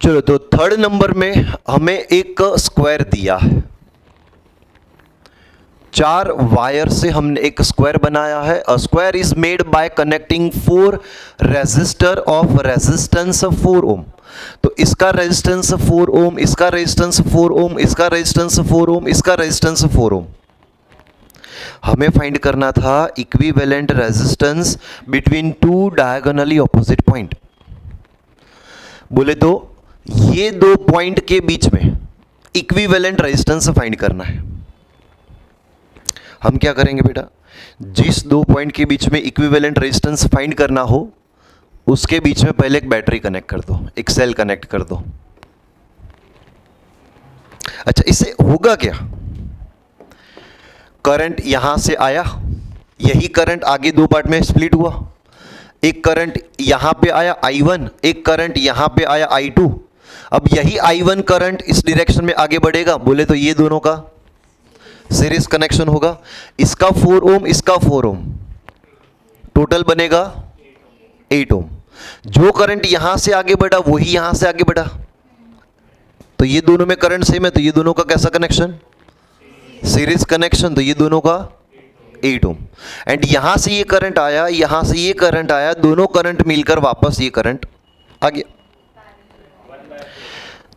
चलो, तो third number में हमें एक स्क्वायर दिया है। 4 वायर से हमने एक स्क्वायर बनाया है। A square is made by connecting 4 resistor of resistance 4 ohm. तो इसका रेजिस्टेंस 4 ओम, इसका रेजिस्टेंस 4 ओम, इसका रेजिस्टेंस 4 ओम, इसका रेजिस्टेंस 4 ओम। हमें फाइंड करना था equivalent resistance between 2 diagonally opposite point. बोले तो ये 2 पॉइंट के बीच में इक्विवेलेंट रेजिस्टेंस फाइंड करना है। हम क्या करेंगे बेटा, जिस 2 पॉइंट के बीच में इक्विवेलेंट रेजिस्टेंस फाइंड करना हो उसके बीच में पहले एक बैटरी कनेक्ट कर दो, एक सेल कनेक्ट कर दो। अच्छा, इससे होगा क्या? करंट यहां से आया, यही करंट आगे 2 पार्ट में स्प्लिट हुआ। एक करंट यहां पे आया I1, एक करंट यहां पे आया I2। अब यही I1 करंट इस डायरेक्शन में आगे बढ़ेगा। बोले तो ये दोनों का सीरीज कनेक्शन होगा। इसका 4 ओम, इसका 4 ओम, टोटल बनेगा 8 ओम। जो करंट यहां से आगे बढ़ा वही यहां से आगे बढ़ा, तो ये दोनों में करंट सेम है, तो ये दोनों का कैसा कनेक्शन? Series connection. तो ये दोनों का 8 ओम। एंड यहां से ये करंट आया, यहां से ये करंट आया, दोनों करंट मिलकर वापस ये करंट आ गया।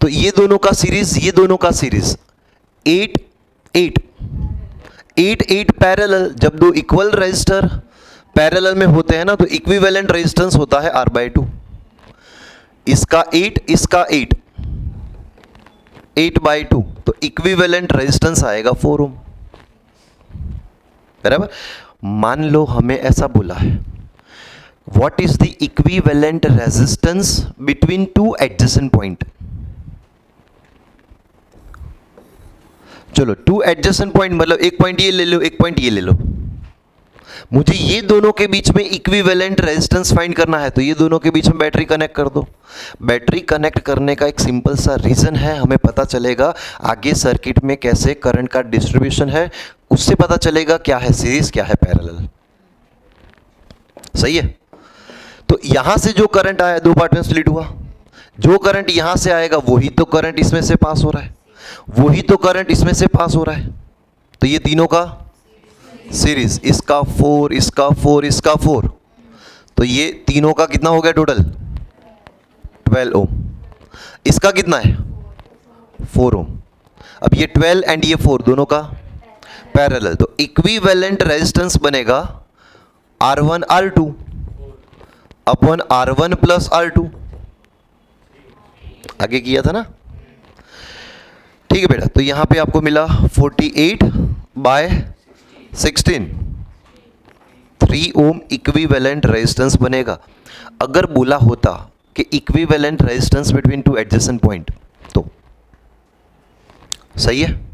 तो ये दोनों का सीरीज, ये दोनों का सीरीज 8 8 8 8 पैरेलल। जब 2 इक्वल रेजिस्टर पैरेलल में होते हैं ना, तो इक्विवेलेंट रेजिस्टेंस होता है R/2। इसका 8, इसका 8, 8/2, तो इक्विवेलेंट रेजिस्टेंस आएगा 4 ओम। बराबर। मान लो हमें ऐसा बोला है, what is the equivalent resistance between 2 adjacent point. चलो, 2 एडजेसेंट पॉइंट मतलब एक पॉइंट ये ले लो, एक पॉइंट ये ले लो। मुझे ये दोनों के बीच में इक्विवेलेंट रेजिस्टेंस फाइंड करना है, तो ये दोनों के बीच में बैटरी कनेक्ट कर दो। बैटरी कनेक्ट करने का एक सिंपल सा रीजन है, हमें पता चलेगा आगे सर्किट में कैसे करंट का डिस्ट्रीब्यूशन है, उससे पता चलेगा क्या है सीरीज, क्या है पैरेलल। सही है। तो यहां से जो करंट आया 2 पार्ट में स्प्लिट हुआ। जो करंट यहां से आएगा वही तो करंट इसमें से पास हो रहा है, वही तो करंट इसमें से पास हो रहा है। तो ये तीनों का सीरीज, इसका 4, इसका 4, इसका 4, तो ये तीनों का कितना हो गया टोटल? 12 ओम। इसका कितना है? 4 ओम। अब ये 12 एंड ये 4 दोनों का पैरेलल, तो इक्विवेलेंट रेजिस्टेंस बनेगा R1 R2 अपन R1 प्लस R2। आगे किया था ना? ठीक है बेटा। तो यहां पे आपको मिला 48/16, 3 ओम इक्विवेलेंट रेजिस्टेंस बनेगा। अगर बोला होता कि equivalent resistance between 2 adjacent point, तो सही है।